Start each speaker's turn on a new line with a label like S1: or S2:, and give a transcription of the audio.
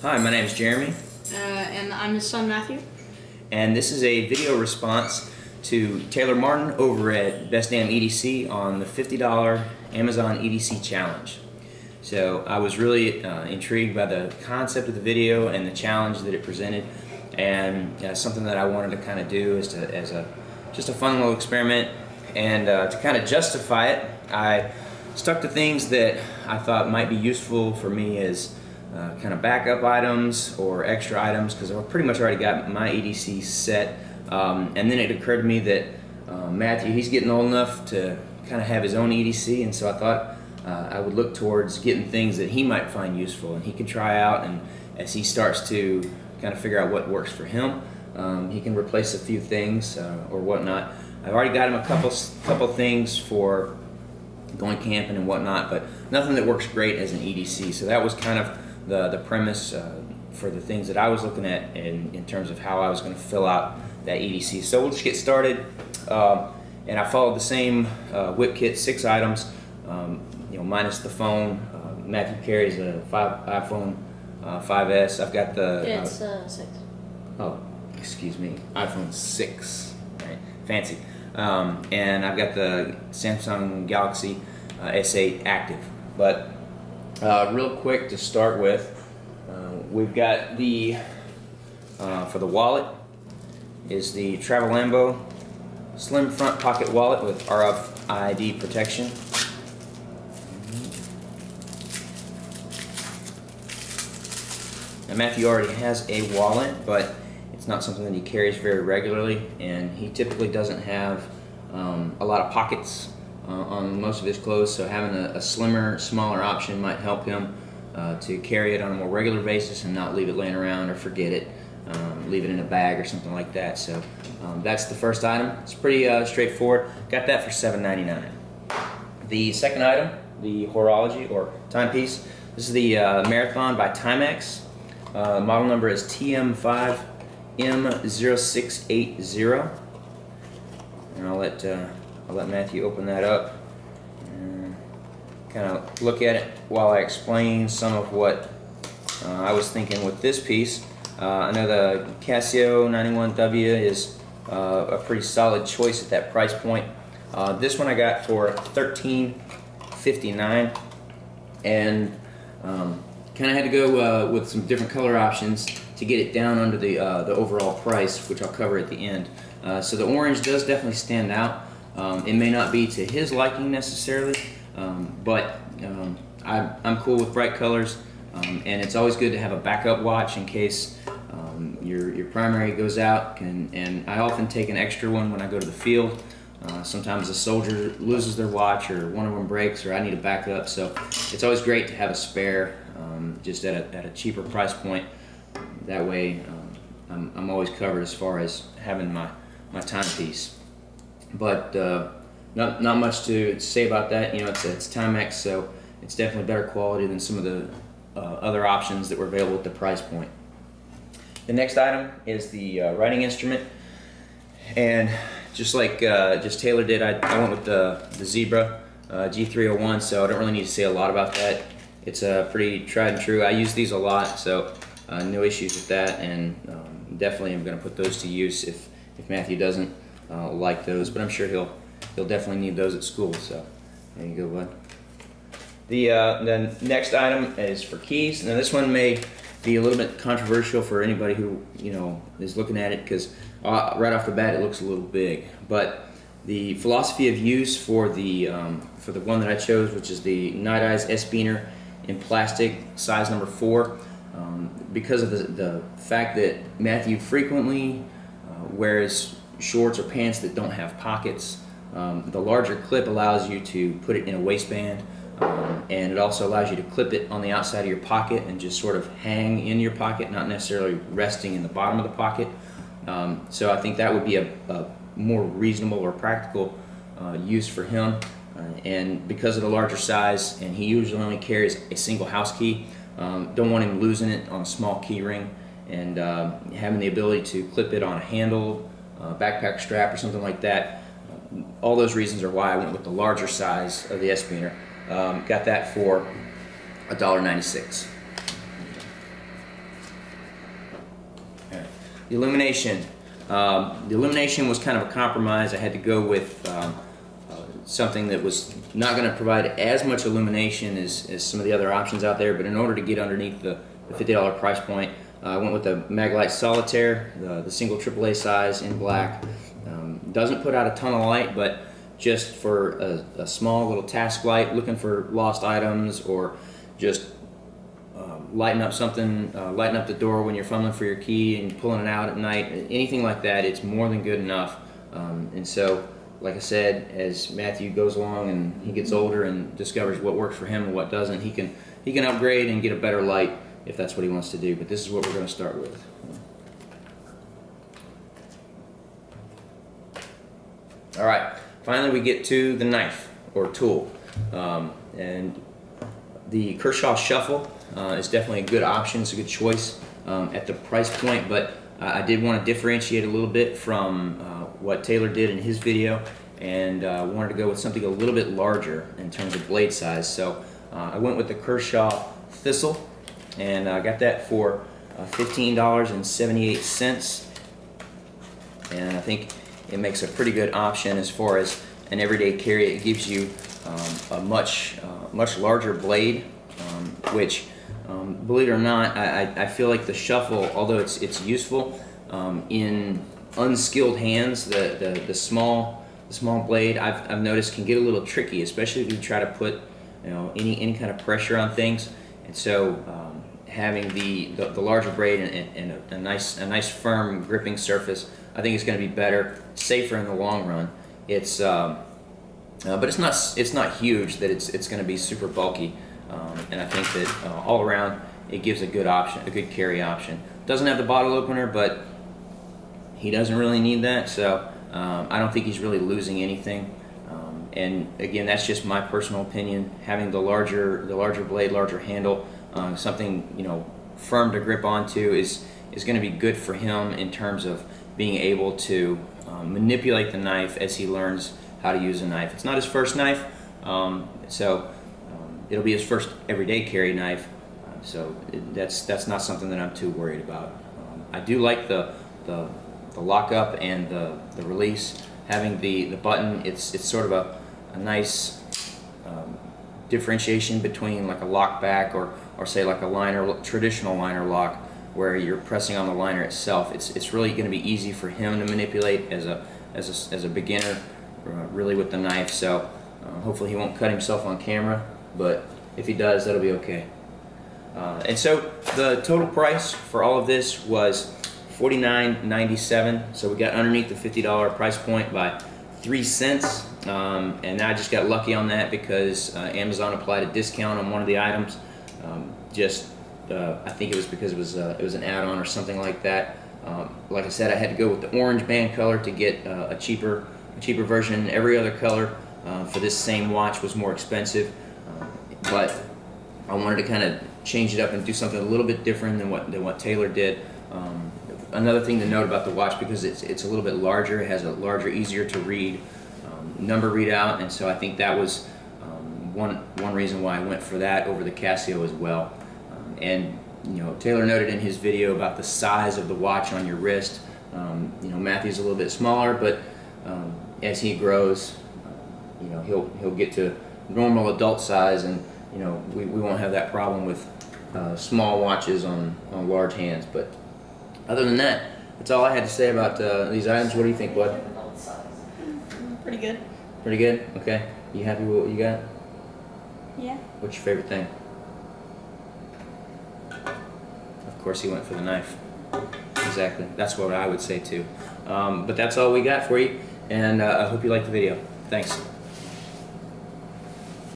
S1: Hi, my name is Jeremy.
S2: And I'm his son, Matthew.
S1: And this is a video response to Taylor Martin over at Best Damn EDC on the $50 Amazon EDC challenge. So I was really intrigued by the concept of the video and the challenge that it presented, and something that I wanted to kind of do as just a fun little experiment. And to kind of justify it, I stuck to things that I thought might be useful for me as kind of backup items or extra items, because I pretty much already got my EDC set. And then it occurred to me that Matthew, he's getting old enough to kind of have his own EDC, and so I thought I would look towards getting things that he might find useful and he can try out, and as he starts to kind of figure out what works for him, he can replace a few things or whatnot. I've already got him a couple things for going camping and whatnot, but nothing that works great as an EDC. So that was kind of the premise for the things that I was looking at in terms of how I was going to fill out that EDC. So we'll just get started, and I followed the same whip kit, 6 items, minus the phone. Matthew carries a iPhone 5S. I've got the
S2: it's 6.
S1: Oh, excuse me, iPhone 6, right? Fancy. And I've got the Samsung Galaxy S8 active. But real quick to start with, we've got the for the wallet is the Travelambo slim front pocket wallet with RFID protection. Now Matthew already has a wallet, but it's not something that he carries very regularly, and he typically doesn't have a lot of pockets on most of his clothes, so having a slimmer, smaller option might help him to carry it on a more regular basis and not leave it laying around or forget it, leave it in a bag or something like that. So that's the first item. It's pretty straightforward. Got that for $7.99. The second item, the horology or timepiece. This is the Marathon by Timex. Model number is TM5M0680, and I'll let Matthew open that up and kind of look at it while I explain some of what I was thinking with this piece. I know the Casio 91W is a pretty solid choice at that price point. This one I got for $13.59, and kind of had to go with some different color options to get it down under the overall price, which I'll cover at the end. So the orange does definitely stand out. It may not be to his liking necessarily, but I'm cool with bright colors, and it's always good to have a backup watch in case your primary goes out, and I often take an extra one when I go to the field. Sometimes a soldier loses their watch, or one of them breaks, or I need a backup, so it's always great to have a spare just at a cheaper price point. That way I'm always covered as far as having my timepiece. But not much to say about that. It's Timex, so it's definitely better quality than some of the other options that were available at the price point. The next item is the writing instrument, and just like Taylor did, I went with the Zebra G301, so I don't really need to say a lot about that. It's pretty tried and true. I use these a lot, so no issues with that, and definitely I'm going to put those to use if Matthew doesn't like those, but I'm sure he'll definitely need those at school. So there you go, bud. The next item is for keys. Now this one may be a little bit controversial for anybody who is looking at it, because right off the bat it looks a little big. But the philosophy of use for the one that I chose, which is the Nite S-Beaner in plastic, size number 4, because of the fact that Matthew frequently wears shorts or pants that don't have pockets. The larger clip allows you to put it in a waistband, and it also allows you to clip it on the outside of your pocket and just sort of hang in your pocket, not necessarily resting in the bottom of the pocket. So I think that would be a more reasonable or practical use for him. And because of the larger size, and he usually only carries a single house key, don't want him losing it on a small key ring, and having the ability to clip it on a handle, backpack strap, or something like that. All those reasons are why I went with the larger size of the S-Beaner. Got that for $1.96. the illumination. The illumination was kind of a compromise. I had to go with something that was not going to provide as much illumination as some of the other options out there, but in order to get underneath the $50 price point, I went with the Maglite Solitaire, the single AAA size in black. Doesn't put out a ton of light, but just for a small little task light, looking for lost items, or just lighting up something, lighting up the door when you're fumbling for your key and pulling it out at night, anything like that, it's more than good enough. And so, like I said, as Matthew goes along and he gets older and discovers what works for him and what doesn't, he can upgrade and get a better light if that's what he wants to do. But this is what we're going to start with. All right, finally we get to the knife or tool, and the Kershaw Shuffle is definitely a good option. It's a good choice at the price point, but I did want to differentiate a little bit from what Taylor did in his video, and wanted to go with something a little bit larger in terms of blade size. So I went with the Kershaw Thistle, and I got that for $15.78, and I think it makes a pretty good option as far as an everyday carry. It gives you a much larger blade, which, believe it or not, I feel like the Shuffle, although it's useful in unskilled hands, the small blade I've noticed can get a little tricky, especially if you try to put any kind of pressure on things. And so having the larger braid and a nice firm gripping surface, I think it's going to be better, safer in the long run. It's but it's not huge that it's going to be super bulky, and I think that all around it gives a good option, a good carry option. Doesn't have the bottle opener, but he doesn't really need that, so I don't think he's really losing anything. And again, that's just my personal opinion. Having the larger blade, larger handle, something firm to grip onto is going to be good for him in terms of being able to manipulate the knife as he learns how to use a knife. It's not his first knife, so it'll be his first everyday carry knife. So that's not something that I'm too worried about. I do like the lockup and the release. Having the button, it's sort of a nice differentiation between like a lock back or say like a traditional liner lock, where you're pressing on the liner itself. It's really going to be easy for him to manipulate as a beginner, really, with the knife. So hopefully he won't cut himself on camera, but if he does, that'll be okay. And so the total price for all of this was $49.97. So we got underneath the $50 price point by 3 cents, and I just got lucky on that because Amazon applied a discount on one of the items. I think it was because it was an add-on or something like that. Like I said, I had to go with the orange band color to get a cheaper version. Every other color for this same watch was more expensive, but I wanted to kind of change it up and do something a little bit different than what Taylor did. Another thing to note about the watch, because it's a little bit larger, it has a larger, easier to read number readout, and so I think that was one reason why I went for that over the Casio as well. And Taylor noted in his video about the size of the watch on your wrist. Matthew's a little bit smaller, but as he grows, he'll get to normal adult size, and we won't have that problem with small watches on large hands. But other than that, that's all I had to say about these items. What do you think, bud?
S2: Pretty good.
S1: Pretty good? Okay. You happy with what you got?
S2: Yeah.
S1: What's your favorite thing? Of course he went for the knife. Exactly. That's what I would say too. But that's all we got for you, and I hope you liked the video. Thanks.